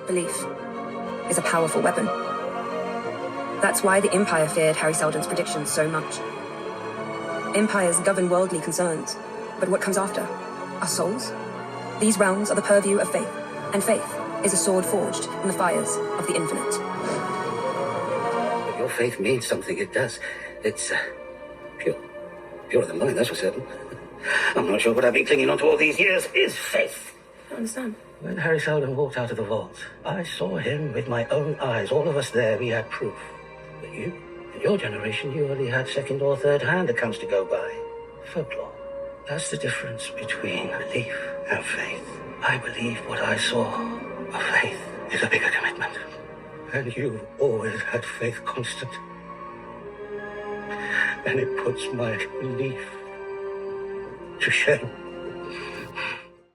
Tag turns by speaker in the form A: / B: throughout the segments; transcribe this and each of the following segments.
A: Belief is a powerful weapon. That's why the Empire feared Harry Seldon's predictions so much. Empires govern worldly concerns, but what comes after are souls. These realms are the purview of faith, and faith is a sword forged in the fires of the infinite.
B: Your faith means something, it does. It's pure. Purer than mine, that's for certain. I'm not sure what I've been clinging on to all these years is faith.
A: I don't understand.
B: When Harry Seldon walked out of the vault, I saw him with my own eyes. All of us there, we had proof. But you, in your generation, you only had second or third hand accounts to go by. Folklore. That's the difference between belief and faith. I believe what I saw. But faith is a bigger commitment. And you've always had faith constant. And it puts my belief to shame.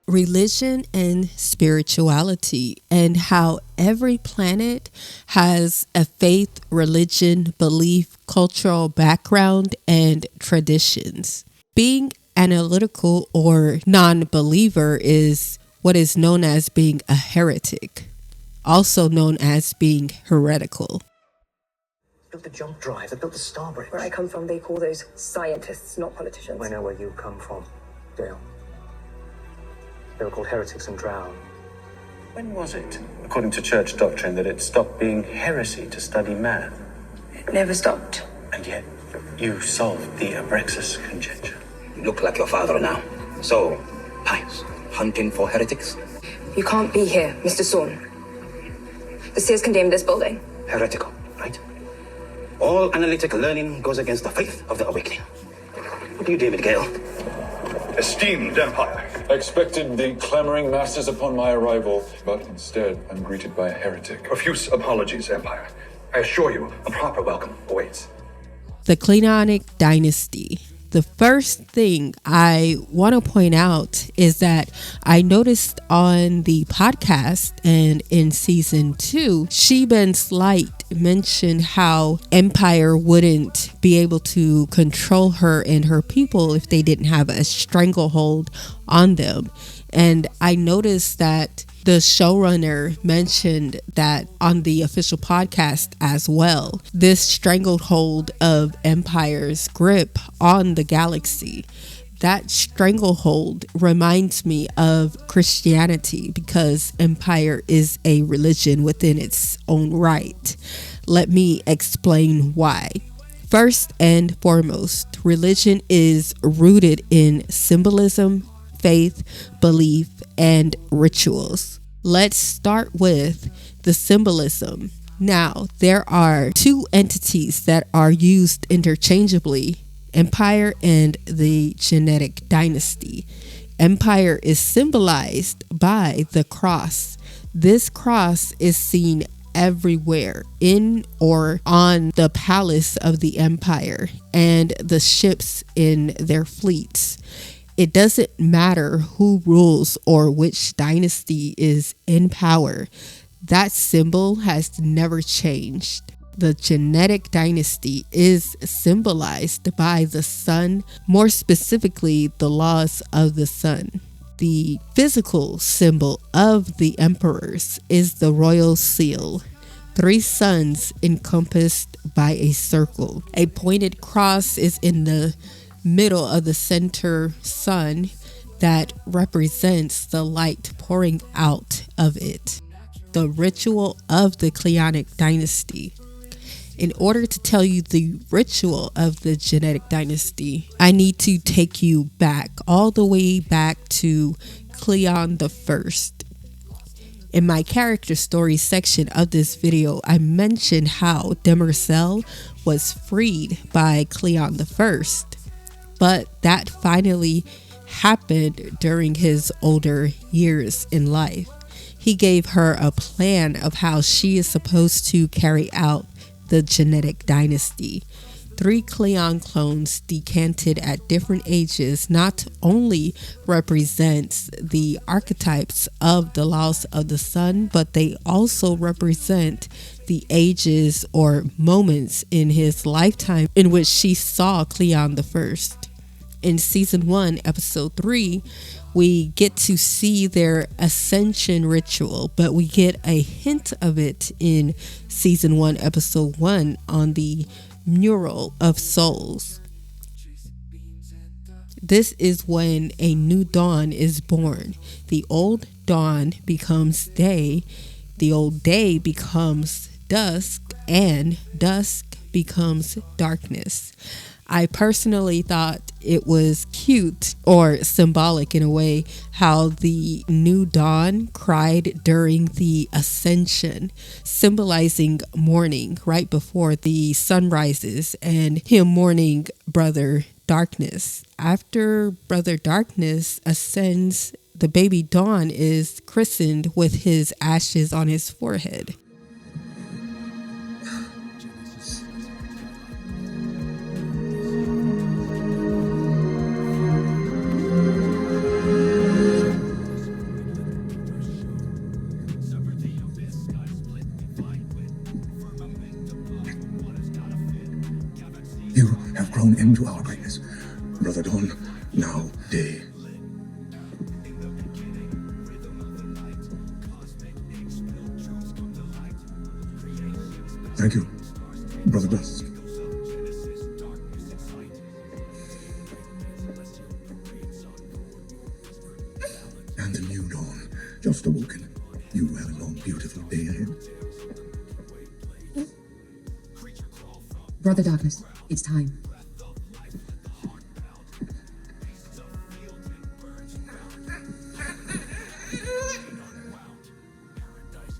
C: Religion and spirituality, and how every planet has a faith, religion, belief, cultural background, and traditions. Being analytical or non-believer is what is known as being a heretic, also known as being heretical.
D: Built the jump drive, they built the star bridge.
A: Where I come from, they call those scientists, not politicians.
D: I know where you come from, Dale. They were called heretics and drowned.
E: When was it, according to church doctrine, that it stopped being heresy to study math?
A: It never stopped.
E: And yet, you solved the Abrexas conjecture.
B: You look like your father now. So, pious, hunting for heretics.
A: You can't be here, Mr. Sorn. The seers condemned this building.
B: Heretical, right? All analytic learning goes against the faith of the awakening. What do you deem it, Gale?
F: Esteemed Empire.
G: I expected the clamoring masses upon my arrival, but instead I'm greeted by a heretic.
F: Profuse apologies, Empire. I assure you, a proper welcome awaits.
C: The Cleonic Dynasty. The first thing I want to point out is that I noticed on the podcast and in season 2, Sheba Slight mentioned how Empire wouldn't be able to control her and her people if they didn't have a stranglehold on them. And I noticed that the showrunner mentioned that on the official podcast as well. This stranglehold of Empire's grip on the galaxy. That stranglehold reminds me of Christianity because Empire is a religion within its own right. Let me explain why. First and foremost, religion is rooted in symbolism, faith, belief, and rituals. Let's start with the symbolism. Now, there are two entities that are used interchangeably, Empire and the genetic dynasty. Empire is symbolized by the cross. This cross is seen everywhere in or on the palace of the Empire and the ships in their fleets. It doesn't matter who rules or which dynasty is in power. That symbol has never changed. The genetic dynasty is symbolized by the sun, more specifically the laws of the sun. The physical symbol of the emperors is the royal seal. 3 suns encompassed by a circle. A pointed cross is in the middle of the center sun that represents the light pouring out of it. The ritual of the Cleonic dynasty. In order to tell you the ritual of the genetic dynasty, I need to take you back, all the way back to Cleon the First. In my character story section of this video, I mentioned how Demerzel was freed by Cleon the First. But that finally happened during his older years in life. He gave her a plan of how she is supposed to carry out the genetic dynasty. 3 Cleon clones decanted at different ages not only represents the archetypes of the laws of the sun, but they also represent the ages or moments in his lifetime in which she saw Cleon the First. In season 1, episode 3, we get to see their ascension ritual, but we get a hint of it in season 1, episode 1 on the mural of souls. This is when a new dawn is born. The old dawn becomes day, the old day becomes dusk, and dusk becomes darkness. I personally thought it was cute or symbolic in a way how the new dawn cried during the ascension, symbolizing mourning right before the sun rises and him mourning Brother Darkness. After Brother Darkness ascends, the baby dawn is christened with his ashes on his forehead.
F: You have grown into our greatness. Brother Dawn, now day. Thank you, Brother Dusk. And the new dawn, just awoken. You have a long, beautiful day ahead.
A: Brother Darkness, it's time.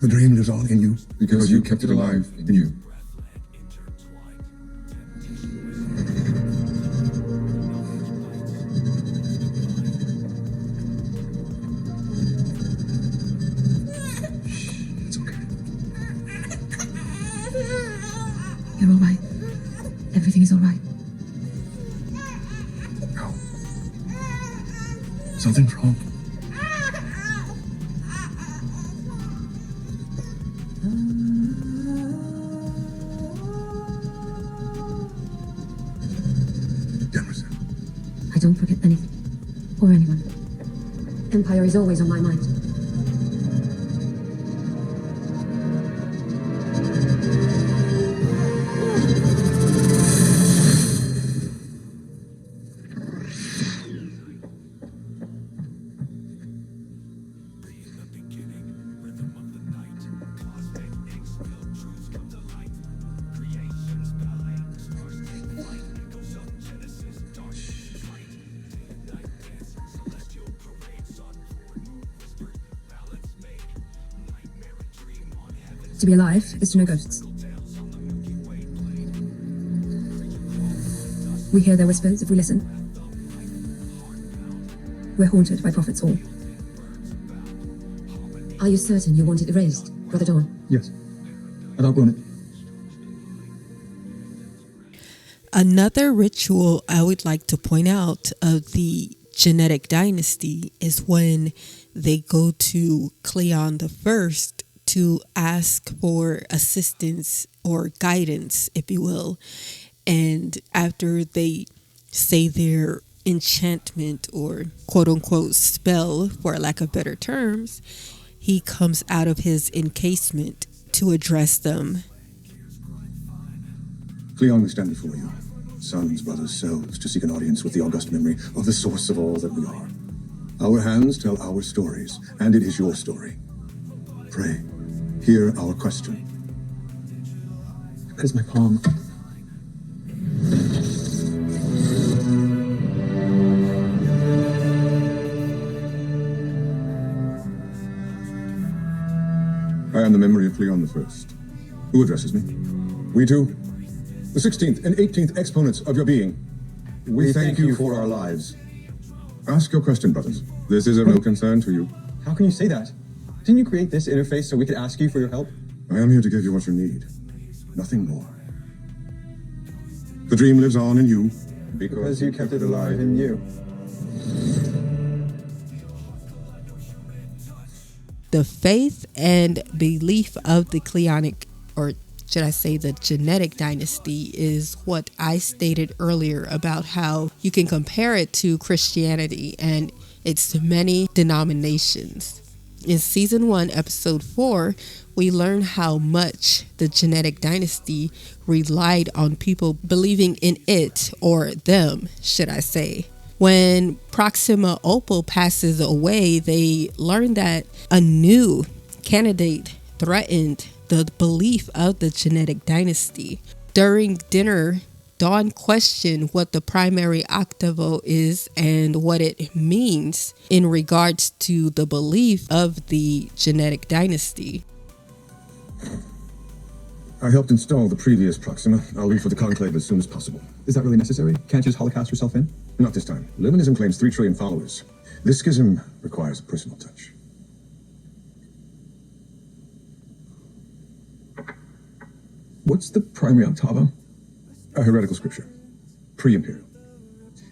F: The dream lives on in you because you kept it alive in you. It's okay.
A: You're all right. Everything is all right.
F: No. Something's wrong.
A: I don't forget anything or anyone. Empire is always on my mind. To be alive is to know ghosts. We hear their whispers if we listen. We're haunted by Prophet's Hall. Are you certain you want it erased, Brother Dawn?
F: Yes. I've outgrown it.
C: Another ritual I would like to point out of the genetic dynasty is when they go to Cleon the First to ask for assistance or guidance, if you will. And after they say their enchantment or quote unquote spell, for lack of better terms, he comes out of his encasement to address them.
F: Cleon, we stand before you, sons, brothers, selves, to seek an audience with the august memory of the source of all that we are. Our hands tell our stories, and it is your story. Pray. Hear our question.
D: That is my palm.
F: I am the memory of Cleon the First. Who addresses me? We too. The 16th and 18th exponents of your being. We thank you for our lives. Ask your question, brothers. This is of no concern to you.
D: How can you say that? Didn't you create this interface so we could ask you for your help?
F: I am here to give you what you need. Nothing more. The dream lives on in you.
D: Because you kept it alive in you.
C: The faith and belief of the Cleonic or should I say, the genetic dynasty is what I stated earlier about how you can compare it to Christianity and its many denominations. In season 1, episode 4, we learn how much the genetic dynasty relied on people believing in it, or them, should I say. When Proxima Opal passes away, they learn that a new candidate threatened the belief of the genetic dynasty. During dinner, Dawn questioned what the primary octavo is and what it means in regards to the belief of the genetic dynasty.
F: I helped install the previous Proxima. I'll leave for the Conclave as soon as possible.
H: Is that really necessary? Can't you just holocaust yourself in?
F: Not this time. Luminism claims 3 trillion followers. This schism requires a personal touch.
H: What's the primary octavo?
F: A heretical scripture. Pre-imperial.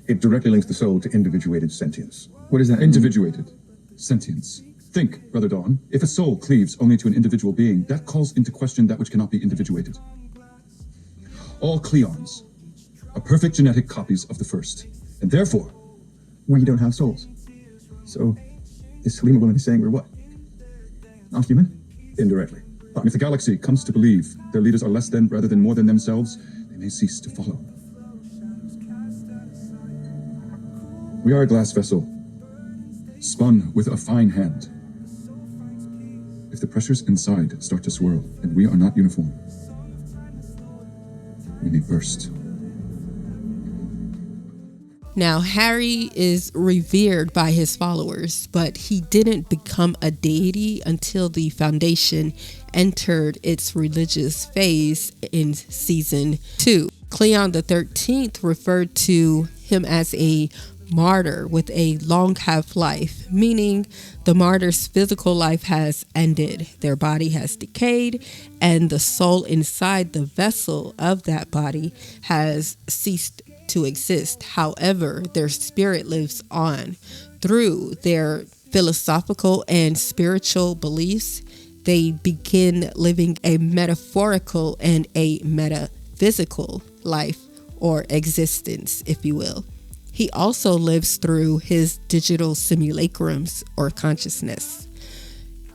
F: It directly links the soul to individuated sentience.
H: What is that? Individuated sentience. Think, Brother Dawn, if a soul cleaves only to an individual being, that calls into question that which cannot be individuated. All Cleons are perfect genetic copies of the first, and therefore,
F: We don't have souls. So, this Selima woman is saying we're what? Not human? Indirectly.
H: and if the galaxy comes to believe their leaders are less than rather than more than themselves, they may cease to follow. We are a glass vessel, spun with a fine hand. If the pressures inside start to swirl and we are not uniform, we may burst.
C: Now, Harry is revered by his followers, but he didn't become a deity until the Foundation entered its religious phase in season 2. Cleon the 13th referred to him as a martyr with a long half-life, meaning the martyr's physical life has ended, their body has decayed, and the soul inside the vessel of that body has ceased to exist. However, their spirit lives on. Through their philosophical and spiritual beliefs, they begin living a metaphorical and a metaphysical life, or existence, if you will. He also lives through his digital simulacrums or consciousness.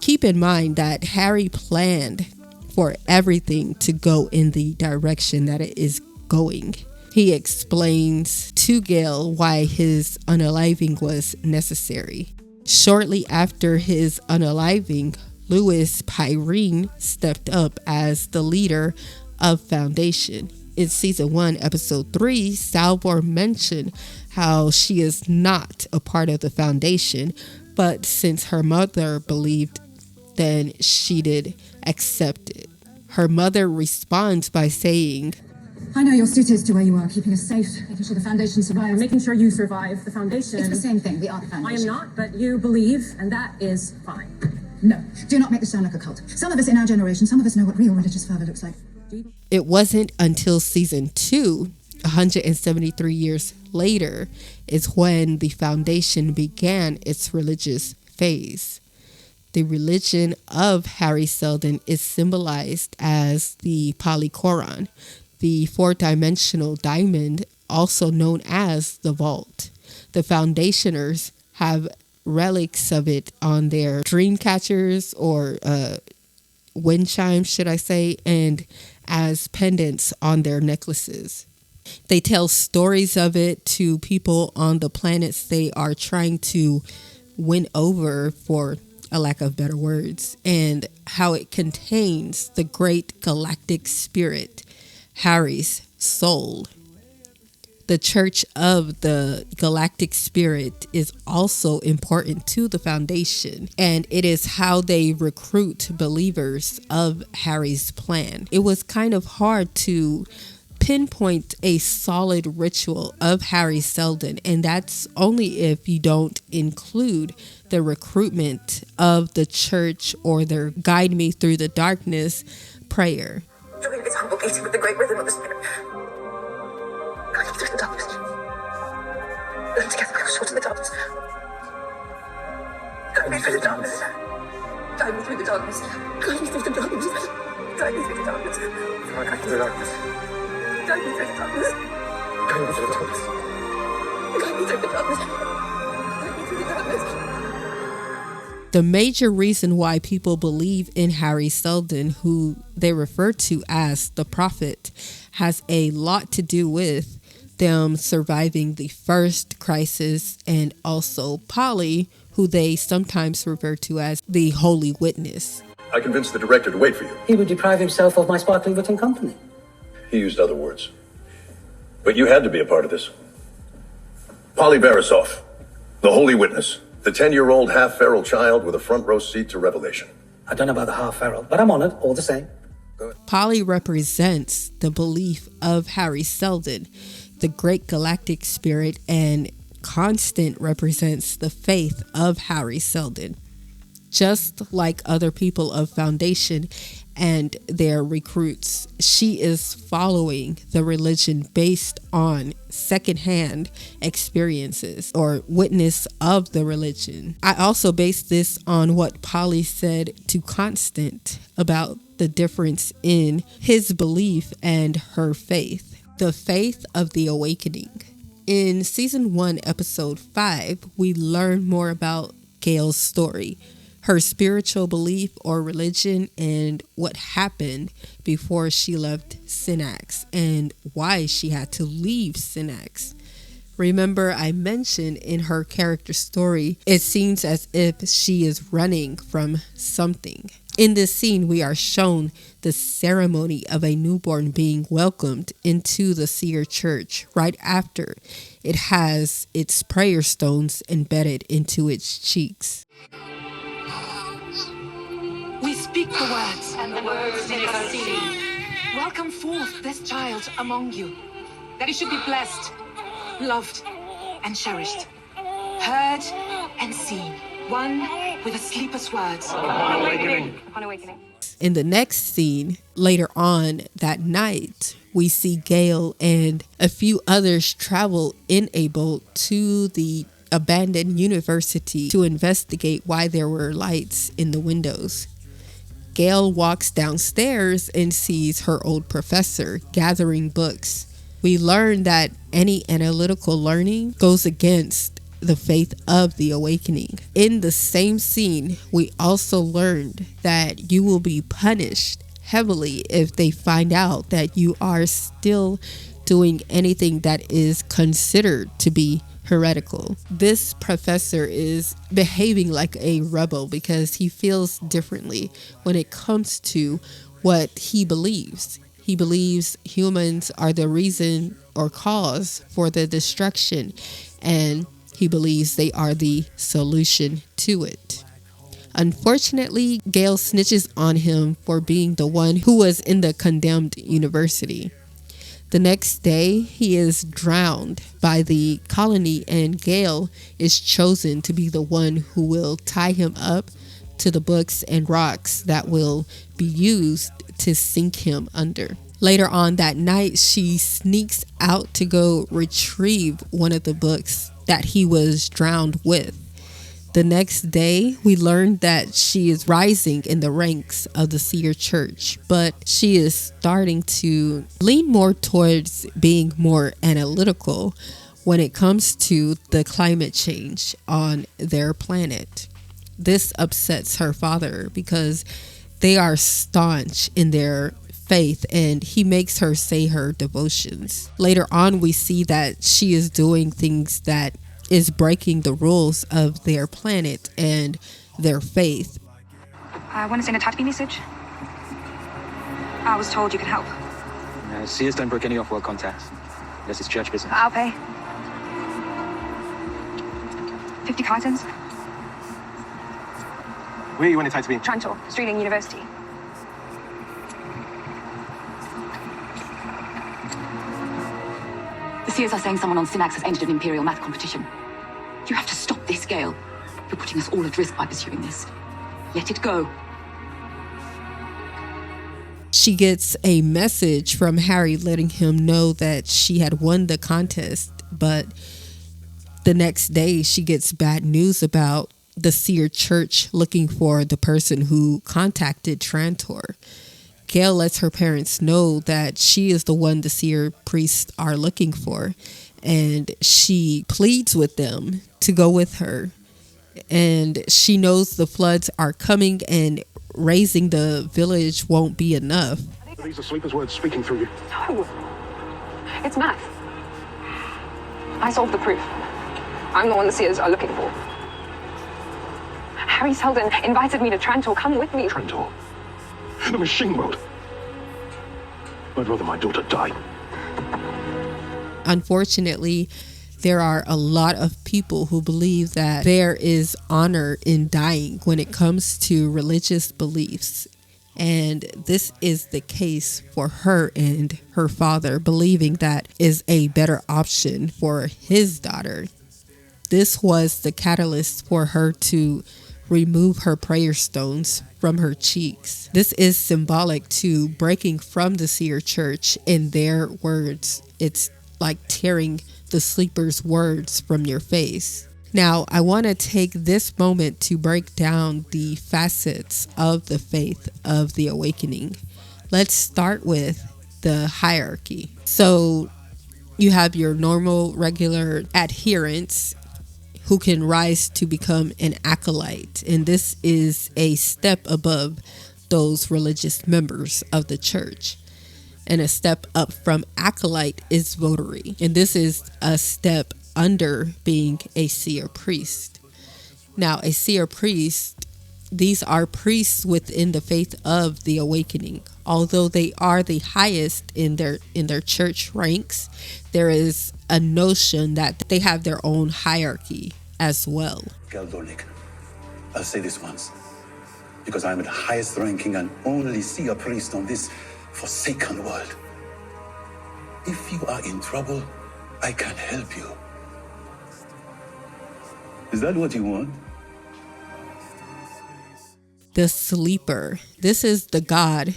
C: Keep in mind that Harry planned for everything to go in the direction that it is going. He explains to Gale why his unaliving was necessary. Shortly after his unaliving, Louis Pyrene stepped up as the leader of Foundation. In season 1, episode 3, Salvor mentioned how she is not a part of the Foundation, but since her mother believed, then she did accept it. Her mother responds by saying,
I: I know you're suited to where you are, keeping us safe, making sure the Foundation survives. Making sure you survive the Foundation. It's the same thing, we are the Foundation. I am not, but you believe, and that is fine. No, do not make this sound like a cult. Some of us in our generation, some of us know what real religious fervor looks like.
C: It wasn't until season 2, 173 years later, is when the Foundation began its religious phase. The religion of Harry Seldon is symbolized as the Polychoron, the four-dimensional diamond, also known as the Vault. The Foundationers have relics of it on their dream catchers, or wind chimes, should I say, and as pendants on their necklaces. They tell stories of it to people on the planets they are trying to win over, for a lack of better words, and how it contains the great galactic spirit, Harry's soul. The Church of the Galactic Spirit is also important to the Foundation, and it is how they recruit believers of Harry's plan. It was kind of hard to pinpoint a solid ritual of Harry Seldon, and that's only if you don't include the recruitment of the church or their guide me through the darkness prayer.
J: Join this humble beating with the great rhythm of the spirit. Guide me through the darkness. And together we will shorten the darkness. Guide me through the darkness. Guide me through the darkness. Guide me through the darkness. Guide me through the darkness.
D: Guide me through the darkness.
J: Guide me through the darkness.
D: Guide me through the darkness.
J: Guide me through the darkness. Guide me through the darkness.
C: The major reason why people believe in Harry Seldon, who they refer to as the prophet, has a lot to do with them surviving the first crisis, and also Polly, who they sometimes refer to as the Holy Witness.
K: I convinced the director to wait for you.
B: He would deprive himself of my sparkling wit and company.
K: He used other words. But you had to be a part of this. Polly Verisov, the Holy Witness, the 10-year-old half-feral child with a front row seat to revelation.
B: I don't know about the half-feral, but I'm honored all the same.
C: Polly represents the belief of Harry Seldon, the great galactic spirit, and Constant represents the faith of Harry Seldon. Just like other people of Foundation and their recruits, she is following the religion based on secondhand experiences or witness of the religion. I also base this on what Polly said to Constant about the difference in his belief and her faith. The faith of the awakening. In season 1, episode 5, we learn more about Gail's story, her spiritual belief or religion, and what happened before she left Synax and why she had to leave Synax. Remember, I mentioned in her character story, it seems as if she is running from something. In this scene, we are shown the ceremony of a newborn being welcomed into the Seer Church right after it has its prayer stones embedded into its cheeks.
L: We speak the words, and the words make us see. Welcome forth this child among you, that he should be blessed, loved, and cherished, heard and seen, one with a sleeper's words. Upon awakening. Upon awakening.
C: In the next scene, later on that night, we see Gail and a few others travel in a boat to the abandoned university to investigate why there were lights in the windows. Gail walks downstairs and sees her old professor gathering books. We learn that any analytical learning goes against the faith of the awakening. In the same scene, we also learned that you will be punished heavily if they find out that you are still doing anything that is considered to be heretical. This professor is behaving like a rebel because he feels differently when it comes to what he believes. He believes humans are the reason or cause for the destruction, and he believes they are the solution to it. Unfortunately, Gail snitches on him for being the one who was in the condemned university. The next day, he is drowned by the colony, and Gail is chosen to be the one who will tie him up to the books and rocks that will be used to sink him under. Later on that night, she sneaks out to go retrieve one of the books that he was drowned with. The next day, we learned that she is rising in the ranks of the Seer Church, but she is starting to lean more towards being more analytical when it comes to the climate change on their planet. This upsets her father because they are staunch in their faith, and he makes her say her devotions. Later on, we see that she is doing things that is breaking the rules of their planet and their faith.
M: I want to send a typing message. I was told you could help.
D: Seers don't break any off-world contacts. This is church business.
M: I'll pay. 50 cartons.
D: Where you want it to be?
M: Trantor, Streeling University.
N: The Seers are saying someone on Synax has entered an Imperial math competition. You have to stop this, Gale. You're putting us all at risk by pursuing this. Let it go.
C: She gets a message from Harry letting him know that she had won the contest, but the next day she gets bad news about the Seer Church looking for the person who contacted Trantor. Gail lets her parents know that she is the one the seer priests are looking for, and she pleads with them to go with her. And she knows the floods are coming and raising the village won't be enough.
O: These are Sleeper's words speaking through you.
M: No. It's math. I solved the proof. I'm the one the seers are looking for. Harry Seldon invited me to Trantor. Come with me.
O: Trantor? The machine world? I'd rather my daughter die.
C: Unfortunately, there are a lot of people who believe that there is honor in dying when it comes to religious beliefs. And this is the case for her and her father, believing that is a better option for his daughter. This was the catalyst for her to remove her prayer stones from her cheeks. This is symbolic to breaking from the seer church. In their words, it's like tearing the sleeper's words from your face. Now, I want to take this moment to break down the facets of the faith of the awakening. Let's start with the hierarchy. So you have your normal, regular adherents who can rise to become an acolyte. And this is a step above those religious members of the church. And a step up from acolyte is votary. And this is a step under being a seer priest. Now, a seer priest, these are priests within the faith of the awakening. Although they are the highest in their church ranks, there is a notion that they have their own hierarchy as well.
P: Galdornik, I'll say this once, because I'm the highest ranking and only seer priest on this forsaken world. If you are in trouble, I can help you. Is that what you want?
C: The sleeper. This is the god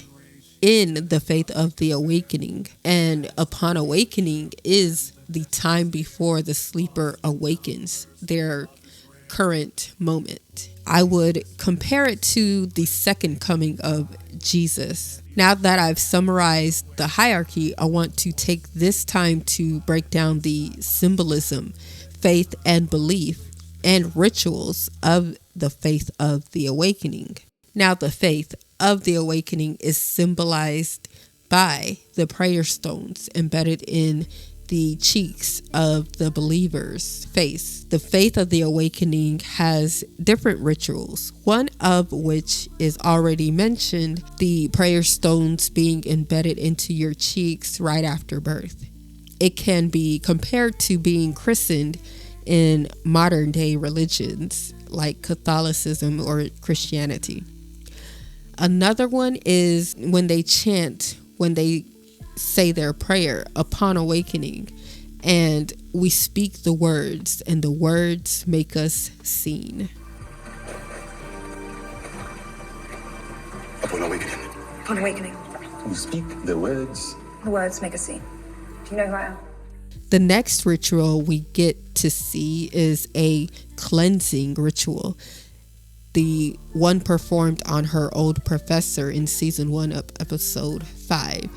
C: in the faith of the awakening. And upon awakening is the time before the sleeper awakens, their current moment. I would compare it to the second coming of Jesus. Now that I've summarized the hierarchy, I want to take this time to break down the symbolism, faith and belief, and rituals of the faith of the awakening. Now, the faith of the awakening is symbolized by the prayer stones embedded in the cheeks of the believer's face. The faith of the awakening has different rituals, one of which is already mentioned, the prayer stones being embedded into your cheeks right after birth. It can be compared to being christened in modern day religions like Catholicism or Christianity. Another one is when they chant, when they say their prayer upon awakening, and we speak the words, and the words make us seen.
P: Upon awakening.
J: Upon awakening.
P: We speak the words.
J: The words make us see. Do you know who I am?
C: The next ritual we get to see is a cleansing ritual. The one performed on her old professor in season 1 of episode 5.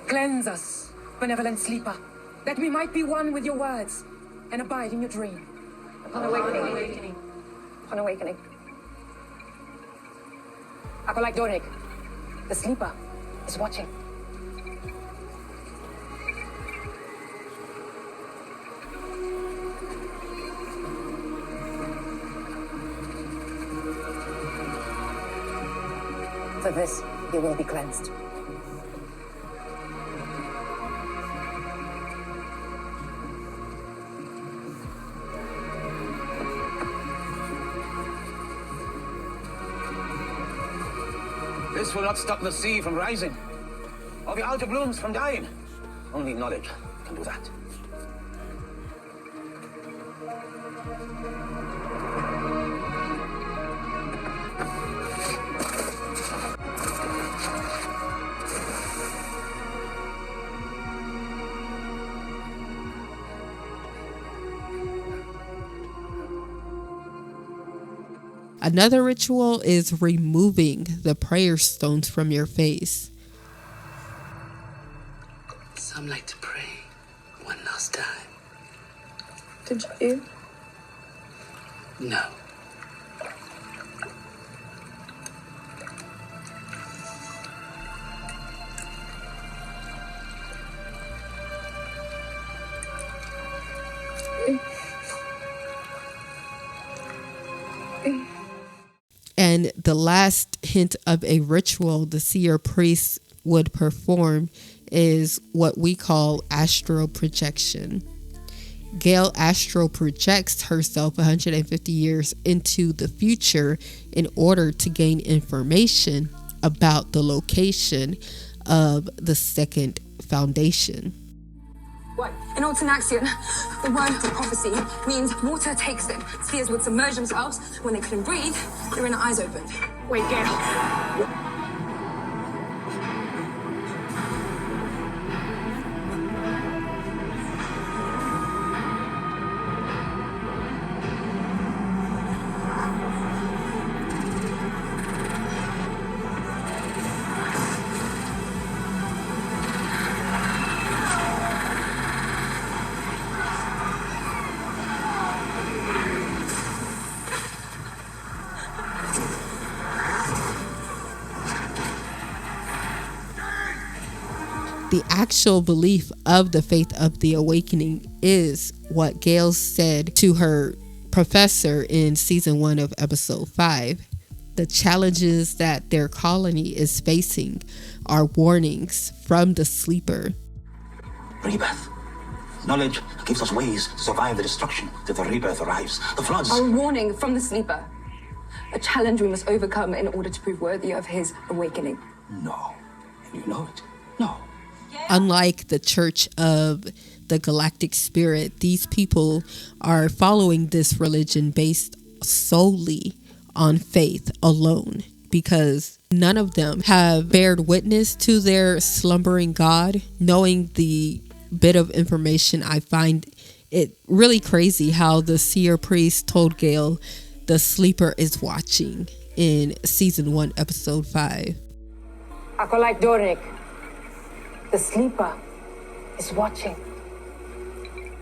J: Cleanse us, benevolent sleeper, that we might be one with your words and abide in your dream. Upon awakening. Upon awakening. Acolyte Dornick, the sleeper, is watching. For this, you will be cleansed.
B: This will not stop the sea from rising, or the outer blooms from dying. Only knowledge can do that.
C: Another ritual is removing the prayer stones from your face.
B: Some like to pray one last time.
A: Did you?
B: No.
C: And the last hint of a ritual the seer priest would perform is what we call astral projection. Gail astral projects herself 150 years into the future in order to gain information about the location of the second foundation.
A: What? In Old Synaxian, the word of prophecy means water takes them. Spheres would submerge themselves. When they couldn't breathe, their inner eyes opened. Wait, Gail.
C: The actual belief of the faith of the awakening is what Gail said to her professor in season 1 of episode 5. The challenges that their colony is facing are warnings from the sleeper.
B: Rebirth. Knowledge gives us ways to survive the destruction till the rebirth arrives. The floods.
A: A warning from the sleeper. A challenge we must overcome in order to prove worthy of his awakening.
B: No. And you know it. No.
C: Unlike the Church of the Galactic Spirit, these people are following this religion based solely on faith alone, because none of them have bared witness to their slumbering God. Knowing the bit of information, I find it really crazy how the seer priest told Gail the sleeper is watching in season 1, episode 5.
J: Acolyte Dornick, the sleeper is watching.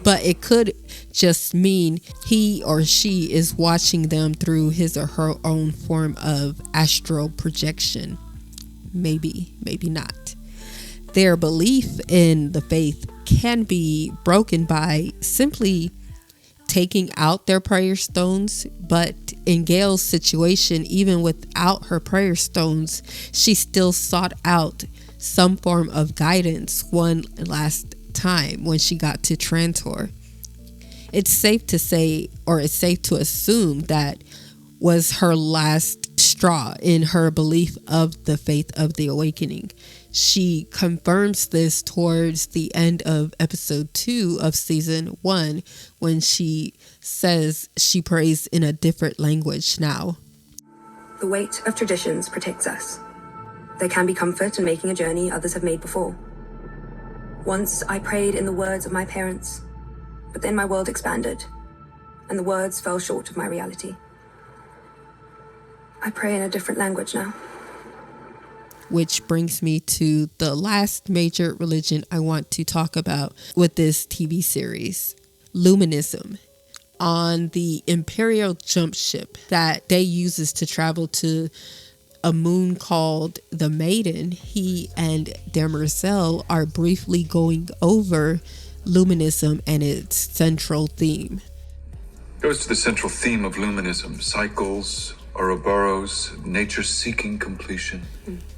C: But it could just mean he or she is watching them through his or her own form of astral projection. Maybe, maybe not. Their belief in the faith can be broken by simply taking out their prayer stones. But in Gail's situation, even without her prayer stones, she still sought out some form of guidance one last time when she got to Trantor. It's safe to say, or it's safe to assume, that was her last straw in her belief of the faith of the awakening. She confirms this towards the end of episode 2 of season 1 when she says she prays in a different language now.
A: The weight of traditions protects us. There can be comfort in making a journey others have made before. Once I prayed in the words of my parents, but then my world expanded, and the words fell short of my reality. I pray in a different language now.
C: Which brings me to the last major religion I want to talk about with this TV series, Luminism. On the Imperial jump ship that Day uses to travel to a moon called the Maiden, he and Demerzel are briefly going over Luminism and its central theme.
G: Goes to the central theme of Luminism: cycles, Ouroboros, nature seeking completion.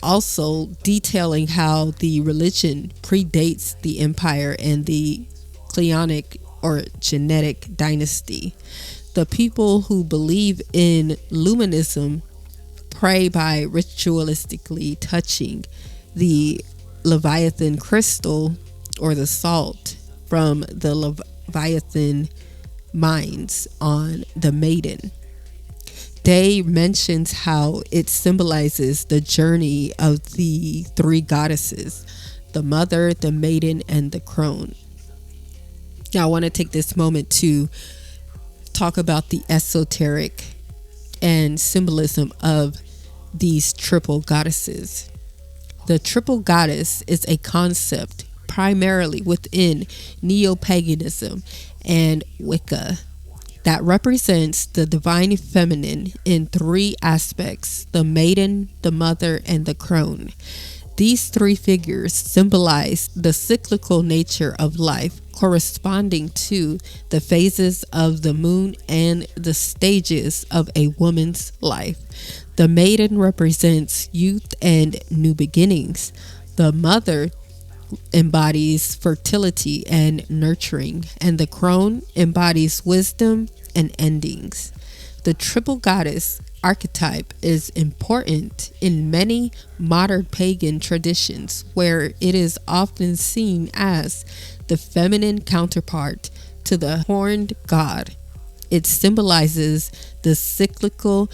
C: Also detailing how the religion predates the Empire and the Cleonic or genetic dynasty. The people who believe in Luminism pray by ritualistically touching the Leviathan crystal or the salt from the Leviathan mines on the maiden. Day mentions how it symbolizes the journey of the three goddesses, the mother, the maiden, and the crone. Now I want to take this moment to talk about the esoteric and symbolism of these triple goddesses. The triple goddess is a concept primarily within neo-paganism and Wicca that represents the divine feminine in three aspects: the maiden, the mother, and the crone. These three figures symbolize the cyclical nature of life, corresponding to the phases of the moon and the stages of a woman's life. The maiden represents youth and new beginnings. The mother embodies fertility and nurturing, and the crone embodies wisdom and endings. The triple goddess archetype is important in many modern pagan traditions, where it is often seen as the feminine counterpart to the horned god. It symbolizes the cyclical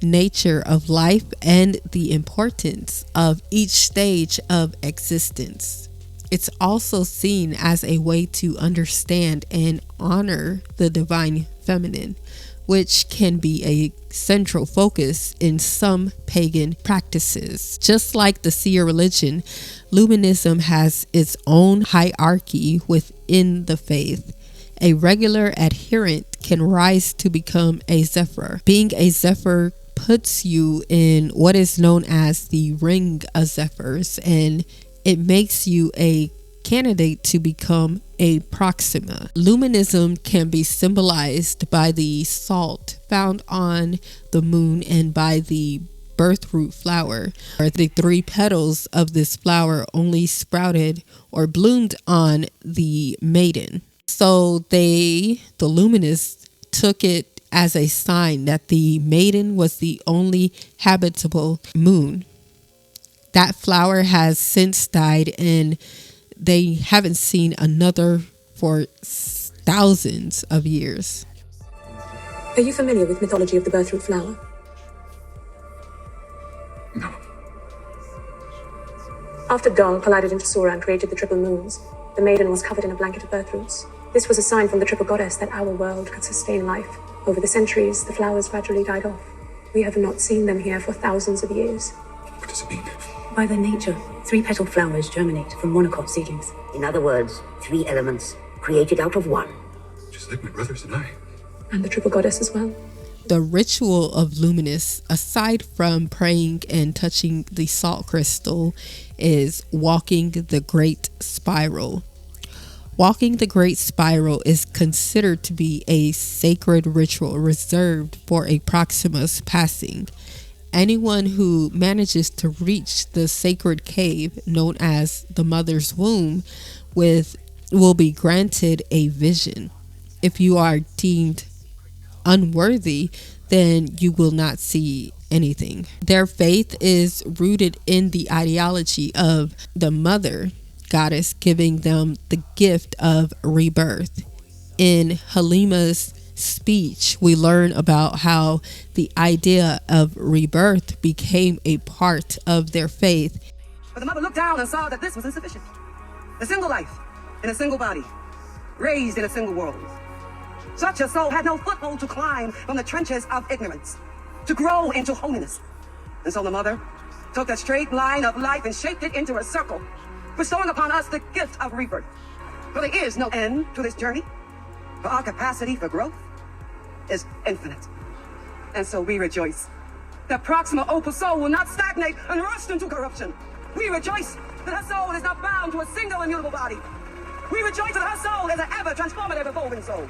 C: nature of life and the importance of each stage of existence. It's also seen as a way to understand and honor the divine feminine, which can be a central focus in some pagan practices. Just like the seer religion, Luminism has its own hierarchy within the faith. A regular adherent can rise to become a Zephyr. Being a Zephyr puts you in what is known as the ring of Zephyrs, and it makes you a candidate to become a Proxima. Luminism can be symbolized by the salt found on the moon and by the birthroot flower, or the three petals of this flower only sprouted or bloomed on the maiden. So the Luminists took it as a sign that the maiden was the only habitable moon. That flower has since died, and they haven't seen another for thousands of years.
A: Are you familiar with mythology of the birthroot flower?
F: No.
A: After Dawn collided into Sora and created the triple moons, the maiden was covered in a blanket of birthroots. This was a sign from the triple goddess that our world could sustain life. Over the centuries, the flowers gradually died off. We have not seen them here for thousands of years.
F: What does it mean?
Q: By their nature, three-petaled flowers germinate from monocot seedlings. In other words, three elements created out of one.
F: Just like my brothers and I.
A: And the triple goddess as well.
C: The ritual of Luminous, aside from praying and touching the salt crystal, is walking the Great Spiral. Walking the Great Spiral is considered to be a sacred ritual reserved for a Proxima's passing. Anyone who manages to reach the sacred cave known as the Mother's Womb will be granted a vision. If you are deemed unworthy, then you will not see anything. Their faith is rooted in the ideology of the mother goddess giving them the gift of rebirth. In Halima's speech, we learn about how the idea of rebirth became a part of their faith.
J: But the mother looked down and saw that this was insufficient. A single life in a single body, raised in a single world. Such a soul had no foothold to climb from the trenches of ignorance, to grow into holiness. And so the mother took that straight line of life and shaped it into a circle, bestowing upon us the gift of rebirth. For there is no end to this journey, for our capacity for growth is infinite. And so we rejoice that Proxima Opus soul will not stagnate and rust into corruption. We rejoice that her soul is not bound to a single immutable body. We rejoice that her soul is an ever transformative, evolving soul.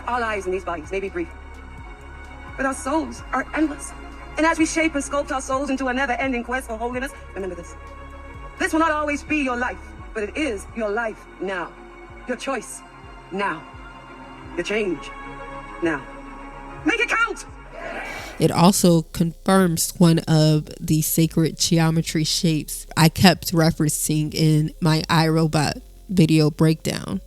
J: Our lives in these bodies may be brief, but our souls are endless. And as we shape and sculpt our souls into a never-ending quest for holiness, remember this. This will not always be your life, but it is your life now. Your choice now. Your change now. Make it count!
C: It also confirms one of the sacred geometry shapes I kept referencing in my iRobot video breakdown.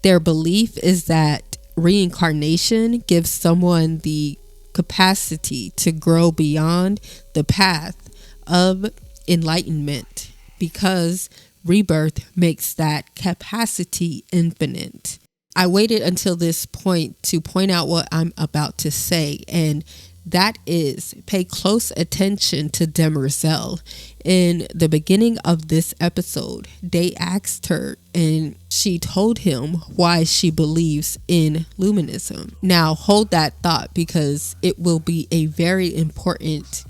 C: Their belief is that reincarnation gives someone the capacity to grow beyond the path of enlightenment because rebirth makes that capacity infinite. I waited until this point to point out what I'm about to say, and that is pay close attention to Demerzel. In the beginning of this episode, they asked her and she told him why she believes in luminism. Now hold that thought because it will be a very important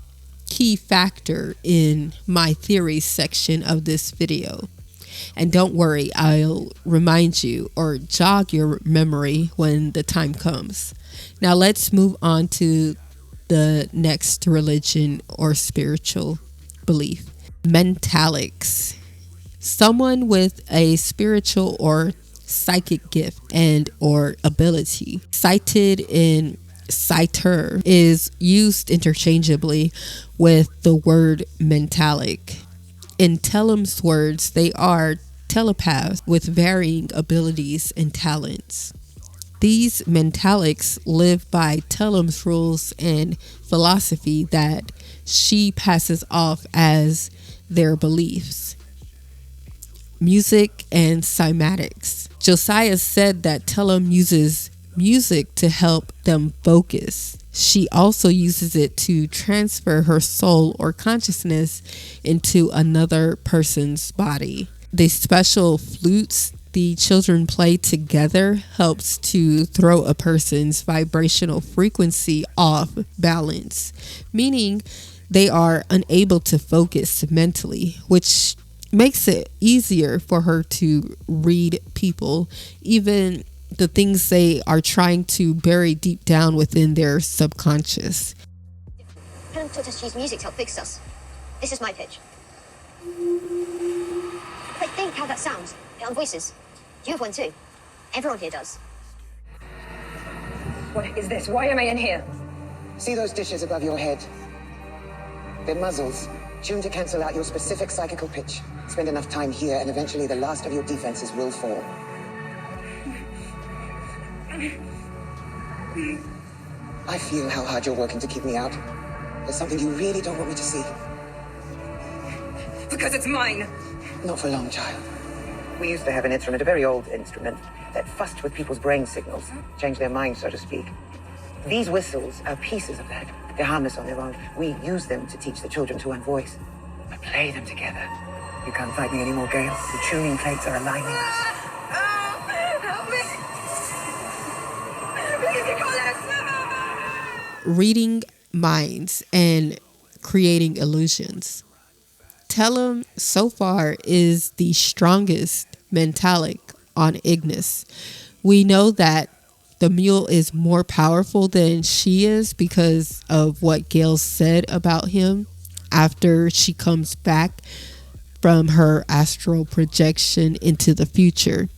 C: key factor in my theories section of this video. And don't worry, I'll remind you or jog your memory when the time comes. Now let's move on to the next religion or spiritual belief. Mentalics. Someone with a spiritual or psychic gift and or ability. Cited in citer is used interchangeably with the word mentalic. In Telem's words, they are telepaths with varying abilities and talents. These mentalics live by Telem's rules and philosophy that she passes off as their beliefs. Music and cymatics. Josiah said that Telem uses music to help them focus. She also uses it to transfer her soul or consciousness into another person's body. The special flutes the children play together helps to throw a person's vibrational frequency off balance, meaning they are unable to focus mentally, which makes it easier for her to read people, even the things they are trying to bury deep down within their subconscious.
R: Helen taught us to use music to help fix us. This is my pitch. But think how that sounds on voices. You have one too. Everyone here does.
J: What is this? Why am I in here?
S: See those dishes above your head? They're muzzles, tuned to cancel out your specific psychical pitch. Spend enough time here and eventually the last of your defenses will fall. I feel how hard you're working to keep me out. There's something you really don't want me to see.
J: Because it's mine.
S: Not for long, child.
J: We used to have an instrument, a very old instrument, that fussed with people's brain signals, changed their minds, so to speak. These whistles are pieces of that. They're harmless on their own. We use them to teach the children to unvoice. But play them together. You can't fight me anymore, Gale. The tuning plates are aligning us.
R: Help me! Please, Nicholas!
C: Reading minds and creating illusions. Telem so far is the strongest mentalic on Ignis. We know that the mule is more powerful than she is because of what Gale said about him after she comes back from her astral projection into the future.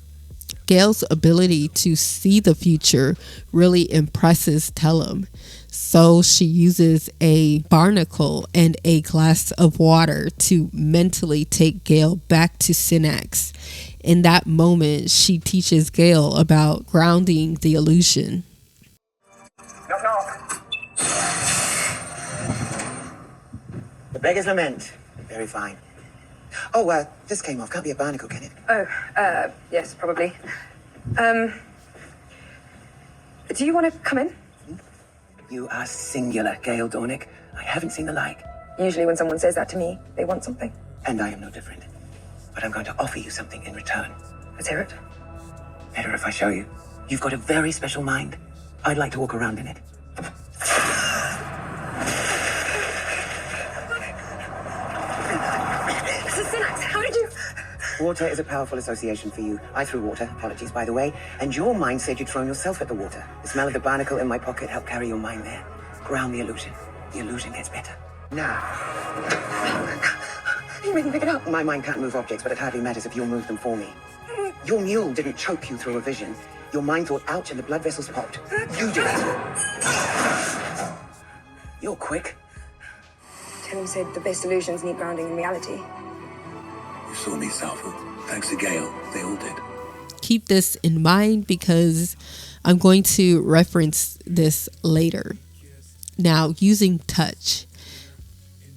C: Gale's ability to see the future really impresses Telem. So she uses a barnacle and a glass of water to mentally take Gale back to Synax. In that moment, she teaches Gale about grounding the illusion.
S: Knock, knock. The Beggar's Lament. Very fine. Oh, this came off. Can't be a barnacle, can it?
J: Oh, yes, probably. Do you want to come in?
S: You are singular, Gale Dornick. I haven't seen the like.
J: Usually when someone says that to me, they want something.
S: And I am no different. But I'm going to offer you something in return.
J: Let's hear it.
S: Better if I show you. You've got a very special mind. I'd like to walk around in it.
J: This is Synax. How did you...
S: Water is a powerful association for you. I threw water, apologies by the way, and your mind said you'd thrown yourself at the water. The smell of the barnacle in my pocket helped carry your mind there. Ground the illusion. The illusion gets better. Now.
J: You made me pick it up.
S: My mind can't move objects, but it hardly matters if you'll move them for me. Your mule didn't choke you through a vision. Your mind thought, ouch, and the blood vessels popped. You did it. You're quick.
A: Tell said the best illusions need grounding in reality.
P: You saw me, Salvo. Thanks to Gale, they all did.
C: Keep this in mind because I'm going to reference this later. Now, using touch.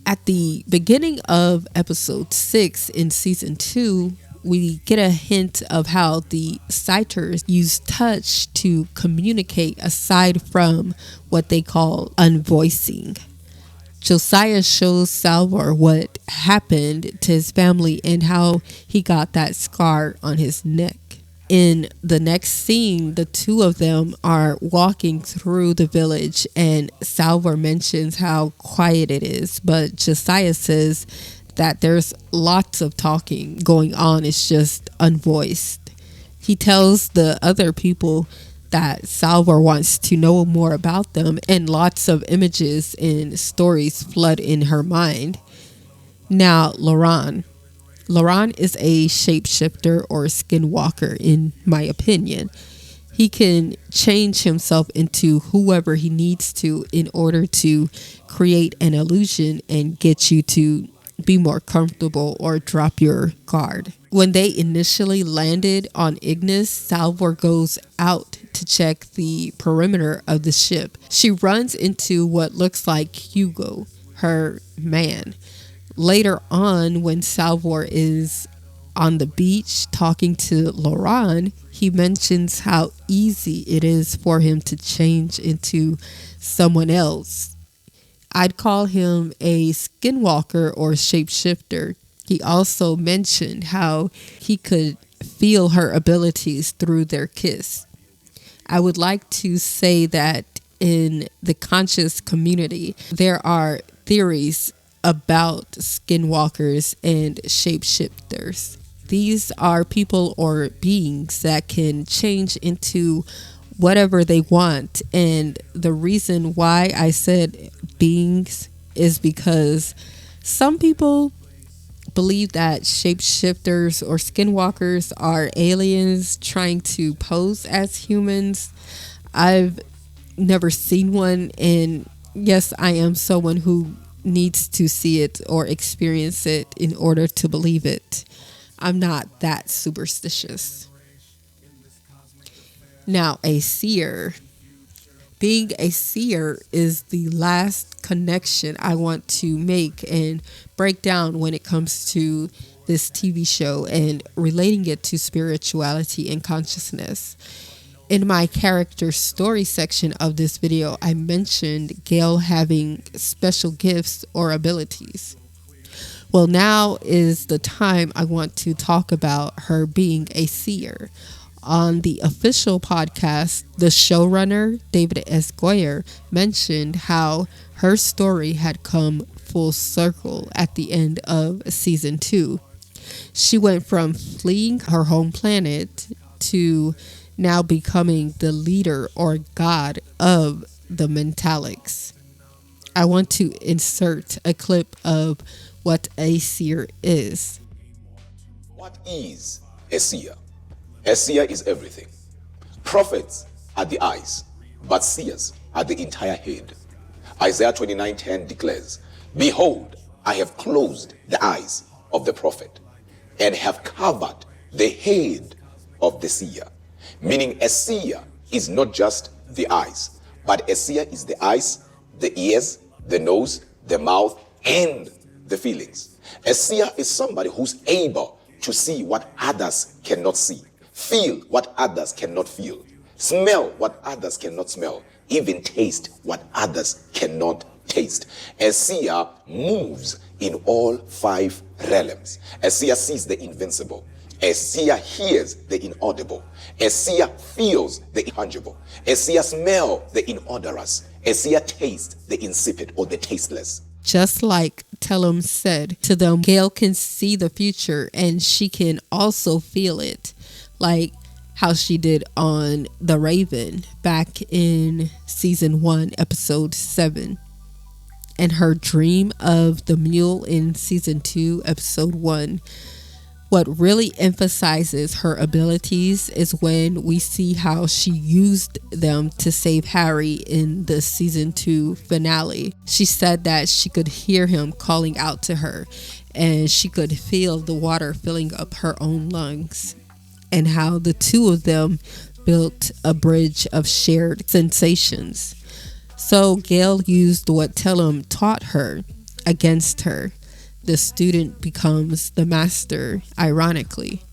C: At the beginning of episode 6 in season 2, we get a hint of how the citers use touch to communicate aside from what they call unvoicing. Josiah shows Salvor what happened to his family and how he got that scar on his neck. In the next scene, the two of them are walking through the village and Salvor mentions how quiet it is, but Josiah says that there's lots of talking going on, it's just unvoiced. He tells the other people that Salvor wants to know more about them, and lots of images and stories flood in her mind. Now, Laurent is a shapeshifter or skinwalker, in my opinion. He can change himself into whoever he needs to in order to create an illusion and get you to be more comfortable or drop your guard. When they initially landed on Ignis, Salvor goes out to check the perimeter of the ship. She runs into what looks like Hugo, her man. Later on, when Salvor is on the beach talking to Laurent, he mentions how easy it is for him to change into someone else. I'd call him a skinwalker or shapeshifter. He also mentioned how he could feel her abilities through their kiss. I would like to say that in the conscious community, there are theories about skinwalkers and shapeshifters. These are people or beings that can change into whatever they want. And the reason why I said beings is because some people believe that shapeshifters or skinwalkers are aliens trying to pose as humans. I've never seen one, and yes, I am someone who needs to see it or experience it in order to believe it. I'm not that superstitious. Now, a seer. Being a seer is the last connection I want to make and break down when it comes to this TV show and relating it to spirituality and consciousness. In my character story section of this video, I mentioned Gale having special gifts or abilities. Well, now is the time I want to talk about her being a seer. On the official podcast, the showrunner, David S. Goyer, mentioned how her story had come full circle at the end of season 2. She went from fleeing her home planet to now becoming the leader or god of the Mentalics. I want to insert a clip of what a seer is.
T: What is a seer? A seer is everything. Prophets are the eyes, but seers are the entire head. Isaiah 29:10 declares, "Behold, I have closed the eyes of the prophet and have covered the head of the seer." Meaning a seer is not just the eyes, but a seer is the eyes, the ears, the nose, the mouth, and the feelings. A seer is somebody who's able to see what others cannot see, feel what others cannot feel, smell what others cannot smell, even taste what others cannot taste. A seer moves in all 5 realms. A seer sees the invincible. A seer hears the inaudible. A seer feels the intangible. A seer smells the inodorous. A seer tastes the insipid or the tasteless.
C: Just like Tellum said to them, Gale can see the future and she can also feel it, like how she did on The Raven back in season 1, episode 7. And her dream of the mule in season 2, episode 1 What really emphasizes her abilities is when we see how she used them to save Harry in the season 2 finale. She said that she could hear him calling out to her, and she could feel the water filling up her own lungs, and how the two of them built a bridge of shared sensations. So Gale used what Tellum taught her against her. The student becomes the master, ironically.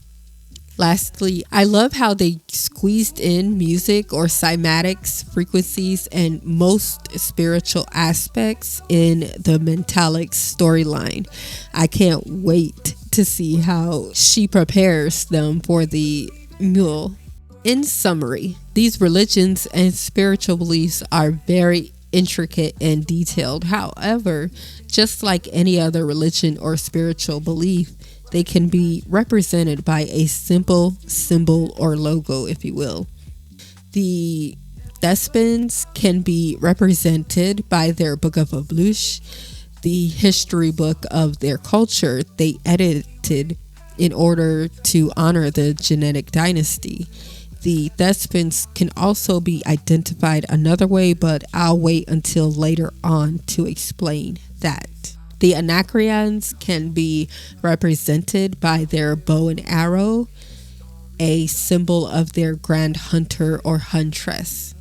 C: Lastly, I love how they squeezed in music or cymatics, frequencies, and most spiritual aspects in the Mentalics storyline. I can't wait to see how she prepares them for the mule. In summary, these religions and spiritual beliefs are very intricate and detailed. However, just like any other religion or spiritual belief, they can be represented by a simple symbol or logo, if you will. The Thespins can be represented by their Book of Appletvplus, the history book of their culture they edited in order to honor the genetic dynasty. The Thespins can also be identified another way, but I'll wait until later on to explain that. The Anacreons can be represented by their bow and arrow, a symbol of their grand hunter or huntress.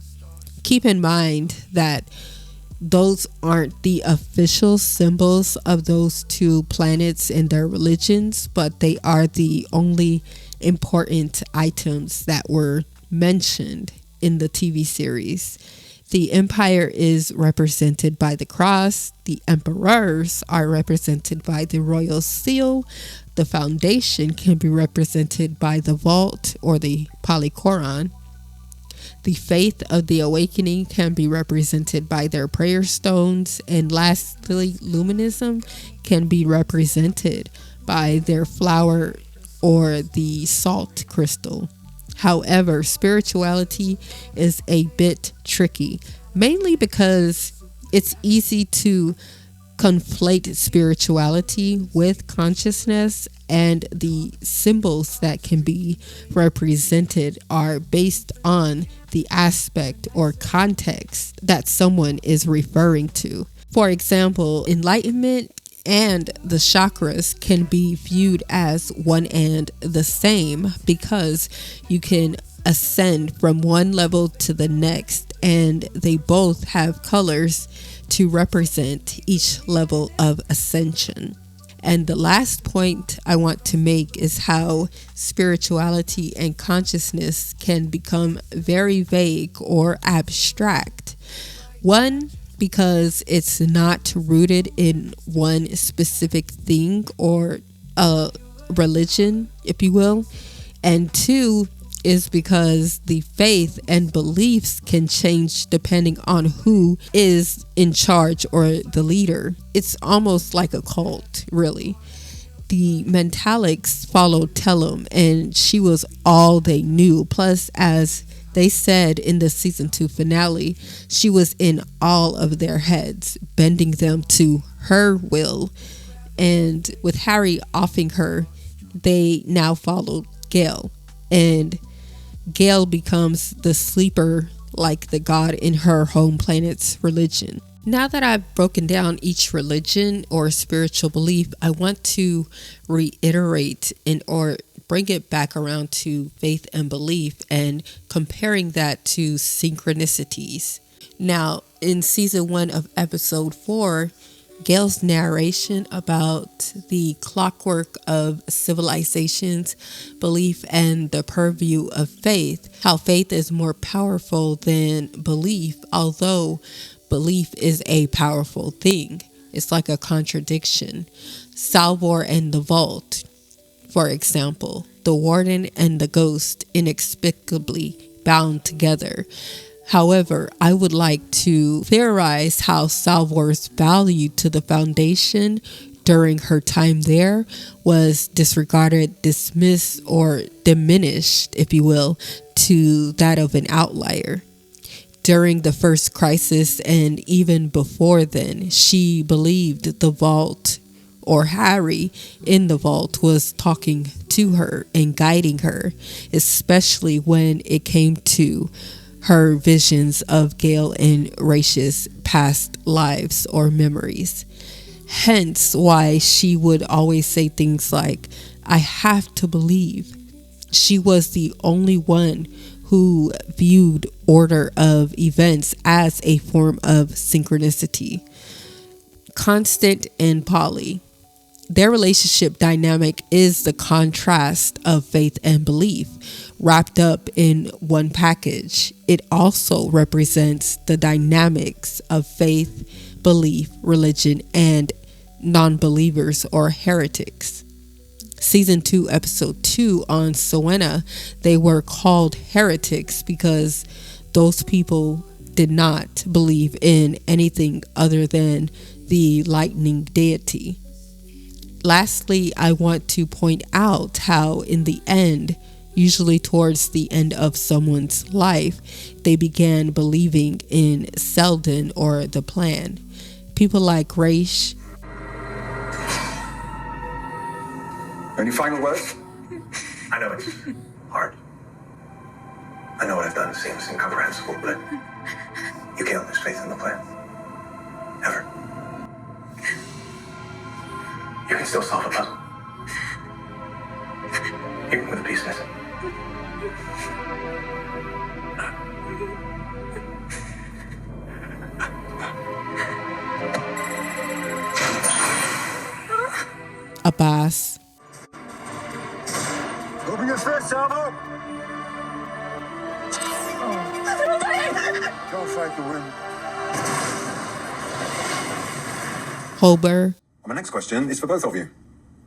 C: Keep in mind that those aren't the official symbols of those two planets in their religions, but they are the only important items that were mentioned in the TV series. The Empire is represented by the cross. The Emperors are represented by the royal seal. The Foundation can be represented by the vault or the polychoron. The faith of the awakening can be represented by their prayer stones. And lastly, luminism can be represented by their flower or the salt crystal. However, spirituality is a bit tricky, mainly because it's easy to conflate spirituality with consciousness, and the symbols that can be represented are based on the aspect or context that someone is referring to. For example, enlightenment and the chakras can be viewed as one and the same because you can ascend from one level to the next, and they both have colors to represent each level of ascension. And the last point I want to make is how spirituality and consciousness can become very vague or abstract. One, because it's not rooted in one specific thing or a religion, if you will. And two, is because the faith and beliefs can change depending on who is in charge or the leader. It's almost like a cult, really. The Mentalics followed Tellum, and she was all they knew. Plus, as they said in the season 2 finale, she was in all of their heads, bending them to her will. And with Harry offing her, they now followed Gale. And Gale becomes the sleeper like the god in her home planet's religion. Now that I've broken down each religion or spiritual belief, I want to reiterate or bring it back around to faith and belief and comparing that to synchronicities. Now, in season 1 of episode 4, Gale's narration about the clockwork of civilizations, belief, and the purview of faith, how faith is more powerful than belief, although belief is a powerful thing. It's like a contradiction. Salvor and the vault, for example, the warden and the ghost inexplicably bound together. However, I would like to theorize how Salvor's value to the Foundation during her time there was disregarded, dismissed, or diminished, if you will, to that of an outlier. During the first crisis and even before then, she believed the vault or Harry in the vault was talking to her and guiding her, especially when it came to her visions of Gale and Raish's past lives or memories. Hence why she would always say things like, I have to believe. She was the only one who viewed order of events as a form of synchronicity. Constant and Polly. Their relationship dynamic is the contrast of faith and belief wrapped up in one package. It also represents the dynamics of faith, belief, religion, and non-believers or heretics. Season 2, episode 2 on Soena, they were called heretics because those people did not believe in anything other than the lightning deity. Lastly, I want to point out how in the end, usually towards the end of someone's life, they began believing in Selden or the plan. People like Raish.
D: Any final words? I know it's hard. I know what I've done seems incomprehensible, but you can't lose faith in the plan. Ever. You can still solve a puzzle. Even with a piece missing.
C: Abbas.
D: Open your fist, Salvo! Don't fight the wind.
C: Hober.
F: My next question is for both of you.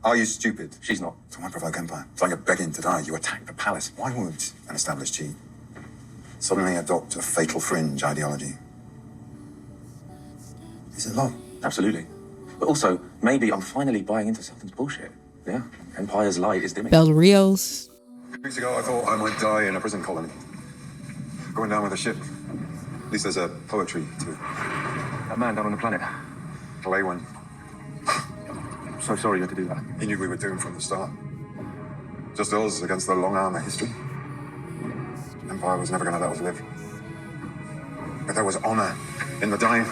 F: Are you stupid? She's not. So why provoke Empire? It's like you're begging to die. You attack the palace. Why would an established chief suddenly adopt a fatal fringe ideology? Is it love?
D: Absolutely. But also, maybe I'm finally buying into something's bullshit. Yeah? Empire's light is dimming.
C: Bel Rios.
F: Weeks ago, I thought I might die in a prison colony. Going down with a ship. At least there's a poetry to it.
D: That man down on the planet.
F: Claywan.
D: I'm so sorry you had to do that.
F: He knew we were doomed from the start. Just us against the long arm of history. Empire was never going to let us live. But there was honor in the dying.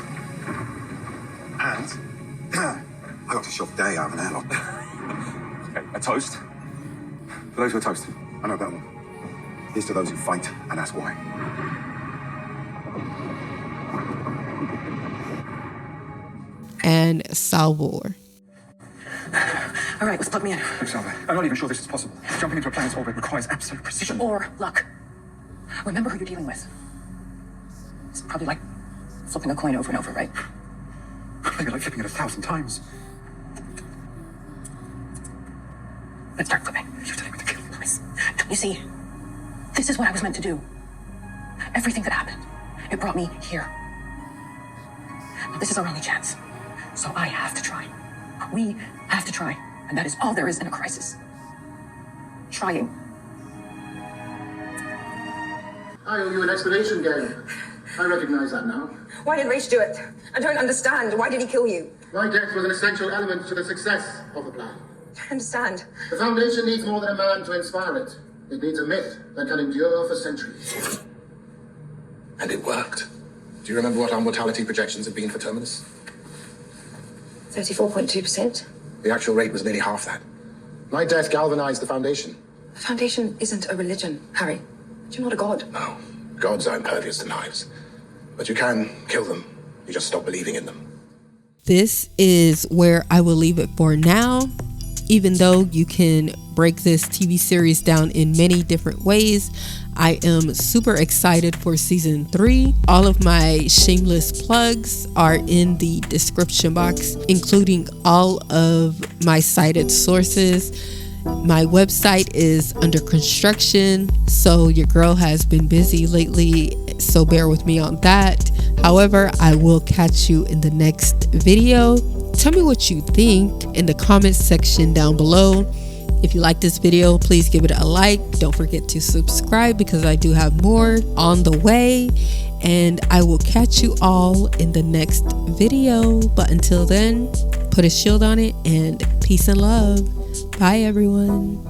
F: And I got to shove Day out of an airlock.
D: Okay, a toast. For those who are toasted.
F: I know that one. Here's to those who fight and ask why.
C: And Salvor.
S: All right, let's plug me in.
D: Look, Salvo, I'm not even sure this is possible. Jumping into a planet's orbit requires absolute precision.
S: Or luck. Remember who you're dealing with. It's probably like flipping a coin over and over, right?
D: Maybe like flipping it 1,000 times.
S: Let's start flipping. You're telling me to kill Lewis. You see, this is what I was meant to do. Everything that happened, it brought me here. But this is our only chance. So I have to try. We have to try. And that is all there is in a crisis. Trying.
U: I owe you an explanation, Gale. I recognize that now.
A: Why did Raish do it? I don't understand. Why did he kill you?
U: My death was an essential element to the success of the plan.
A: I don't understand.
U: The Foundation needs more than a man to inspire it. It needs a myth that can endure for centuries.
V: And it worked. Do you remember what our mortality projections have been for Terminus?
A: 34.2%.
V: The actual rate was nearly half that. My death galvanized the Foundation.
A: The Foundation isn't a religion, Harry. You're not a god.
V: No. Gods are impervious to knives. But you can kill them. You just stop believing in them.
C: This is where I will leave it for now. Even though you can break this TV series down in many different ways, I am super excited for season 3. All of my shameless plugs are in the description box, including all of my cited sources. My website is under construction, so your girl has been busy lately, so bear with me on that. However, I will catch you in the next video. Tell me what you think in the comments section down below. If you like this video, please give it a like. Don't forget to subscribe because I do have more on the way. And I will catch you all in the next video. But until then, put a shield on it, and peace and love. Bye, everyone.